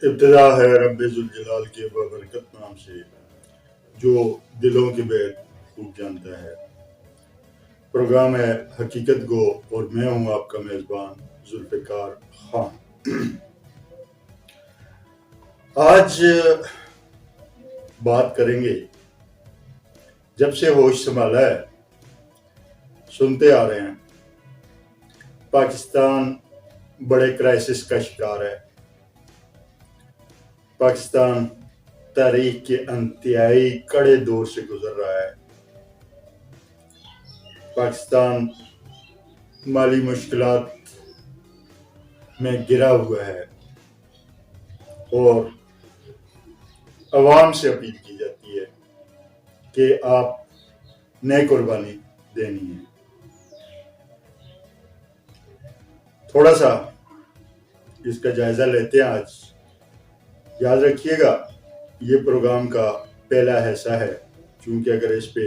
ابتدا ہے رب ذوالجلال کے بابرکت نام سے جو دلوں کے بید خوب جانتا ہے۔ پروگرام ہے حقیقت گو اور میں ہوں آپ کا میزبان ذوالفقار خان۔ آج بات کریں گے، جب سے ہوش سنبھالا ہے سنتے آ رہے ہیں پاکستان بڑے کرائسس کا شکار ہے۔ پاکستان تاریخ کے انتہائی کڑے دور سے گزر رہا ہے۔ پاکستان مالی مشکلات میں گرا ہوا ہے اور عوام سے اپیل کی جاتی ہے کہ آپ نئے قربانی دینی ہے۔ تھوڑا سا اس کا جائزہ لیتے ہیں آج۔ یاد رکھیے گا یہ پروگرام کا پہلا حصہ ہے، چونکہ اگر اس پہ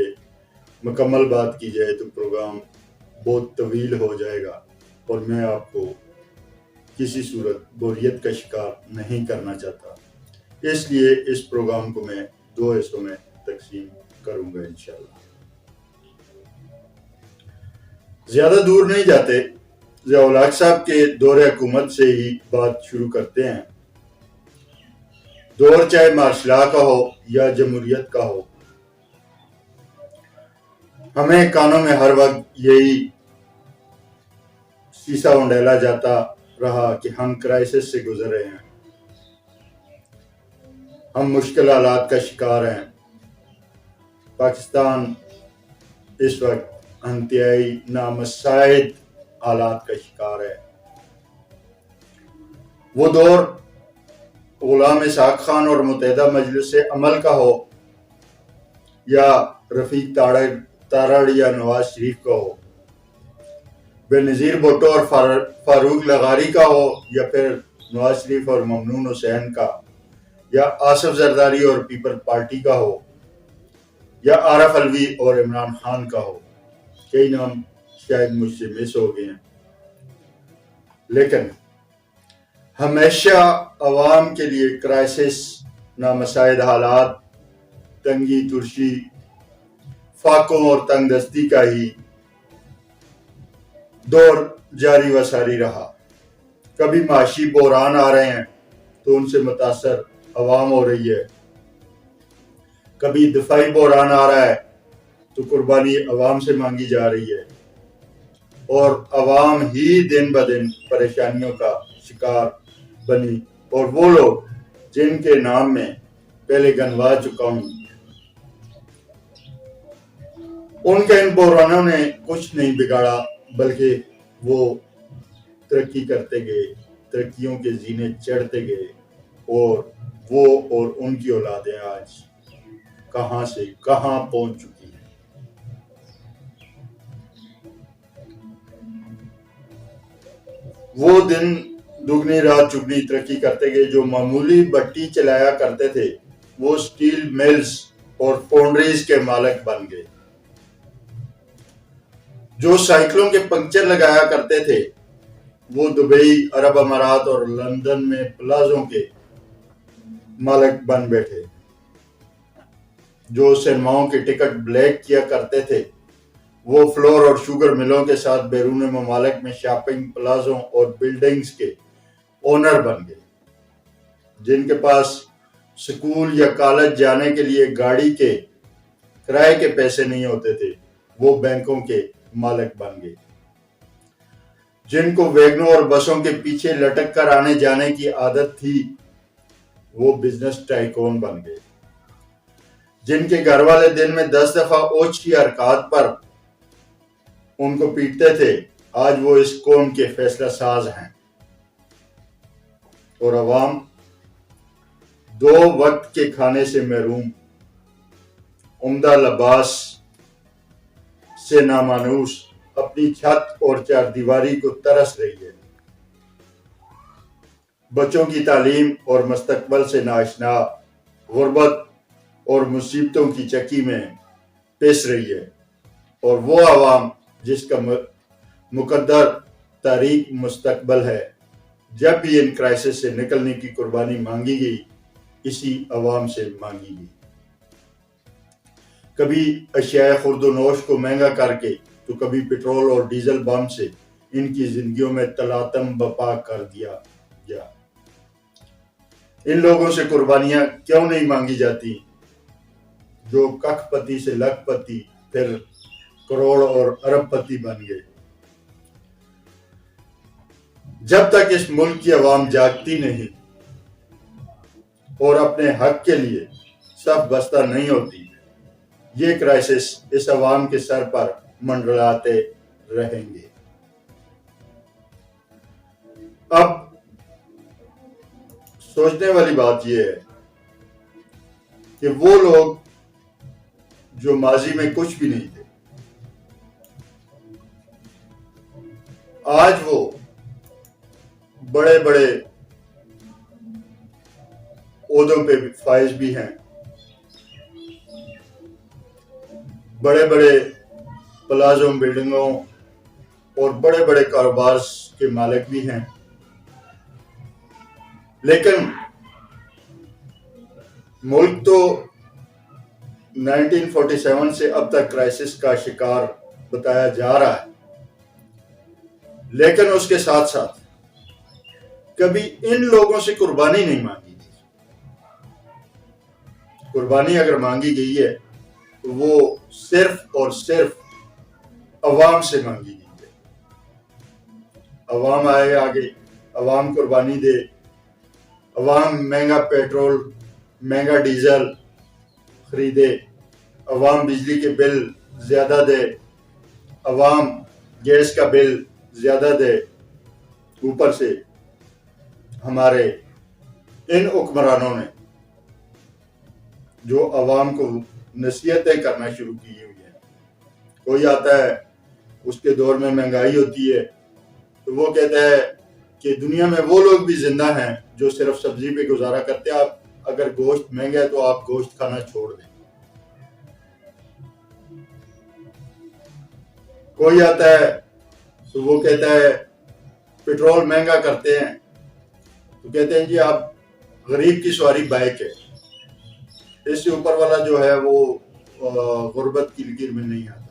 مکمل بات کی جائے تو پروگرام بہت طویل ہو جائے گا اور میں آپ کو کسی صورت بوریت کا شکار نہیں کرنا چاہتا، اس لیے اس پروگرام کو میں 2 حصوں میں تقسیم کروں گا انشاءاللہ۔ زیادہ دور نہیں جاتے، ضیاء الحق صاحب کے دور حکومت سے ہی بات شروع کرتے ہیں۔ دور چاہے مارشل لا کا ہو یا جمہوریت کا ہو، ہمیں کانوں میں ہر وقت یہی سیسا اونڈیلا جاتا رہا کہ ہم کرائسس سے گزر رہے ہیں، ہم مشکل حالات کا شکار ہیں۔ پاکستان اس وقت انتہائی نامساعد حالات کا شکار ہے۔ وہ دور غلام اسحاق خان اور متحدہ مجلس عمل کا ہو یا رفیق تارڑ یا نواز شریف کا ہو، بےنظیر بھٹو اور فاروق لغاری کا ہو یا پھر نواز شریف اور ممنون حسین کا، یا آصف زرداری اور پیپل پارٹی کا ہو، یا عارف علوی اور عمران خان کا ہو، کئی نام شاید مجھ سے مس ہو گئے ہیں، لیکن ہمیشہ عوام کے لیے کرائسس، نامساعد حالات، تنگی ترشی، فاقوں اور تنگ دستی کا ہی دور جاری و ساری رہا۔ کبھی معاشی بحران آ رہے ہیں تو ان سے متاثر عوام ہو رہی ہے، کبھی دفاعی بحران آ رہا ہے تو قربانی عوام سے مانگی جا رہی ہے، اور عوام ہی دن بدن پریشانیوں کا شکار بنی، اور وہ لوگ جن کے نام میں پہلے گنوا چکا ہوں، ان کے ان بحرانوں نے کچھ نہیں بگاڑا، بلکہ وہ ترقی کرتے گئے، ترقیوں کے زینے چڑھتے گئے، اور وہ اور ان کی اولادیں آج کہاں سے کہاں پہنچ چکی ہیں۔ وہ دن دگنی رات چگنی ترقی کرتے گئے۔ جو معمولی بٹی چلایا کرتے تھے وہ سٹیل ملز اور فاؤنڈریز کے مالک بن گئے۔ جو سائیکلوں کے پنکچر لگایا کرتے تھے وہ دبئی، عرب امارات اور لندن میں پلازوں کے مالک بن بیٹھے۔ جو سینماؤں کے ٹکٹ بلیک کیا کرتے تھے وہ فلور اور شوگر ملوں کے ساتھ بیرون ممالک میں شاپنگ پلازوں اور بلڈنگز کے اونر بن گئے۔ جن کے پاس سکول یا کالج جانے کے لیے گاڑی کے کرائے کے پیسے نہیں ہوتے تھے وہ بینکوں کے مالک بن گئے۔ جن کو ویگنوں اور بسوں کے پیچھے لٹک کر آنے جانے کی عادت تھی وہ بزنس ٹائکون بن گئے۔ جن کے گھر والے دن میں 10 دفعہ اوچ کی حرکات پر ان کو پیٹتے تھے آج وہ اس قوم کے فیصلہ ساز ہیں، اور عوام 2 وقت کے کھانے سے محروم، عمدہ لباس سے نامانوس، اپنی چھت اور چار دیواری کو ترس رہی ہے، بچوں کی تعلیم اور مستقبل سے ناآشنا، غربت اور مصیبتوں کی چکی میں پس رہی ہے، اور وہ عوام جس کا مقدر تاریک مستقبل ہے جب بھی ان کرائسس سے نکلنے کی قربانی مانگی گئی اسی عوام سے مانگی گئی. کبھی اشیاء خورد و نوش کو مہنگا کر کے تو کبھی پٹرول اور ڈیزل بم سے ان کی زندگیوں میں تلاطم برپا کر دیا گیا. ان لوگوں سے قربانیاں کیوں نہیں مانگی جاتی جو ککھ پتی سے لکھ پتی پھر کروڑ اور ارب پتی بن گئے؟ جب تک اس ملک کی عوام جاگتی نہیں اور اپنے حق کے لیے صف بستہ نہیں ہوتی یہ کرائسس اس عوام کے سر پر منڈلاتے رہیں گے. اب سوچنے والی بات یہ ہے کہ وہ لوگ جو ماضی میں کچھ بھی نہیں تھے آج وہ بڑے بڑے عہدوں پہ فائز بھی ہیں، بڑے بڑے پلازوں بلڈنگوں اور بڑے بڑے کاروبار کے مالک بھی ہیں، لیکن ملک تو 1947 سے اب تک کرائسس کا شکار بتایا جا رہا ہے، لیکن اس کے ساتھ ساتھ کبھی ان لوگوں سے قربانی نہیں مانگی گئی. قربانی اگر مانگی گئی ہے تو وہ صرف اور صرف عوام سے مانگی گئی ہے. عوام آئے آگے، عوام قربانی دے، عوام مہنگا پیٹرول مہنگا ڈیزل خریدے، عوام بجلی کے بل زیادہ دے، عوام گیس کا بل زیادہ دے، اوپر سے ہمارے ان حکمرانوں نے جو عوام کو نصیحتیں کرنا شروع کی ہوئی ہیں. کوئی آتا ہے اس کے دور میں مہنگائی ہوتی ہے تو وہ کہتا ہے کہ دنیا میں وہ لوگ بھی زندہ ہیں جو صرف سبزی پہ گزارا کرتے ہیں، آپ اگر گوشت مہنگا ہے تو آپ گوشت کھانا چھوڑ دیں. کوئی آتا ہے تو وہ کہتا ہے پٹرول مہنگا کرتے ہیں تو کہتے ہیں جی آپ غریب کی سواری بائک ہے، اس سے اوپر والا جو ہے وہ غربت کی لکیر میں نہیں آتا.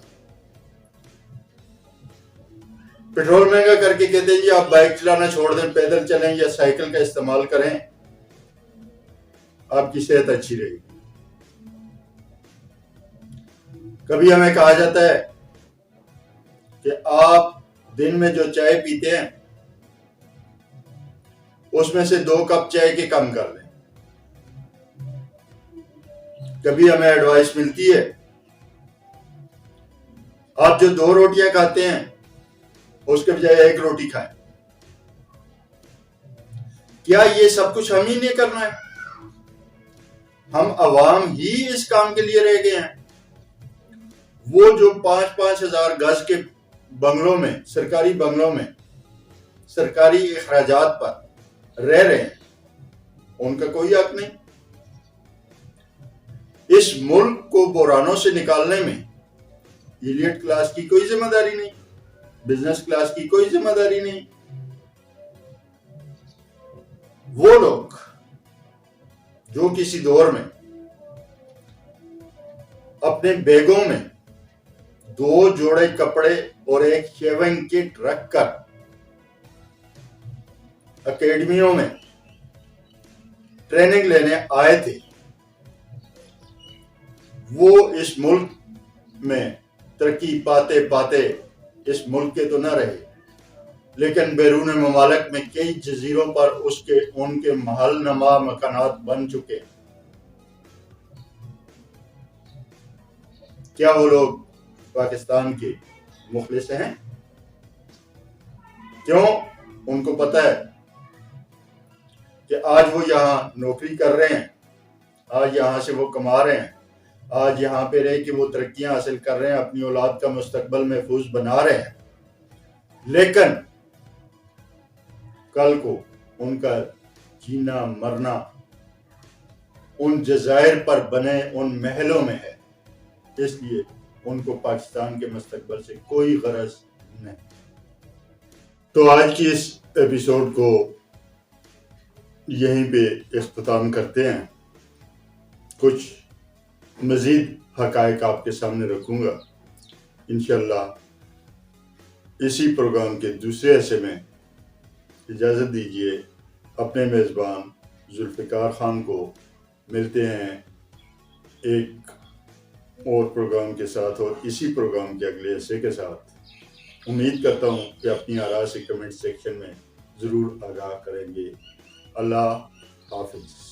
پٹرول مہنگا کر کے کہتے ہیں جی آپ بائک چلانا چھوڑ دیں، پیدل چلیں یا سائیکل کا استعمال کریں، آپ کی صحت اچھی رہے گی. کبھی ہمیں کہا جاتا ہے کہ آپ دن میں جو چائے پیتے ہیں اس میں سے 2 کپ چائے کے کم کر لیں. کبھی ہمیں ایڈوائس ملتی ہے آپ جو 2 روٹیاں کھاتے ہیں اس کے بجائے 1 روٹی کھائیں. کیا یہ سب کچھ ہم ہی نہیں کرنا ہے؟ ہم عوام ہی اس کام کے لیے رہ گئے ہیں. وہ جو 5-5 ہزار گز کے بنگلوں میں، سرکاری بنگلوں میں سرکاری اخراجات پر رہ رہے ہیں ان کا کوئی حق نہیں. اس ملک کو بحرانوں سے نکالنے میں ایلیٹ کلاس کی کوئی ذمہ داری نہیں، بزنس کلاس کی کوئی ذمہ داری نہیں. وہ لوگ جو کسی دور میں اپنے بیگوں میں 2 جوڑے کپڑے اور ایک شیونگ کٹ رکھ کر اکیڈمیوں میں ٹریننگ لینے آئے تھے، وہ اس ملک میں ترقی پاتے پاتے اس ملک کے تو نہ رہے، لیکن بیرون ممالک میں کئی جزیروں پر ان کے محل نما مکانات بن چکے. کیا وہ لوگ پاکستان کے مخلص ہیں؟ کیوں؟ ان کو پتہ ہے کہ آج وہ یہاں نوکری کر رہے ہیں، آج یہاں سے وہ کما رہے ہیں، آج یہاں پہ رہ کے وہ ترقیاں حاصل کر رہے ہیں، اپنی اولاد کا مستقبل محفوظ بنا رہے ہیں، لیکن کل کو ان کا جینا مرنا ان جزائر پر بنے ان محلوں میں ہے، اس لیے ان کو پاکستان کے مستقبل سے کوئی غرض نہیں. تو آج کی اس ایپیسوڈ کو یہیں پہ اختتام کرتے ہیں. کچھ مزید حقائق آپ کے سامنے رکھوں گا انشاءاللہ. اسی پروگرام کے دوسرے حصے میں اجازت دیجیے اپنے میزبان ذوالفقار خان کو. ملتے ہیں ایک اور پروگرام کے ساتھ اور اسی پروگرام کے اگلے حصے کے ساتھ. امید کرتا ہوں کہ اپنی آراء سے کمنٹ سیکشن میں ضرور آگاہ کریں گے. اللہ حافظ.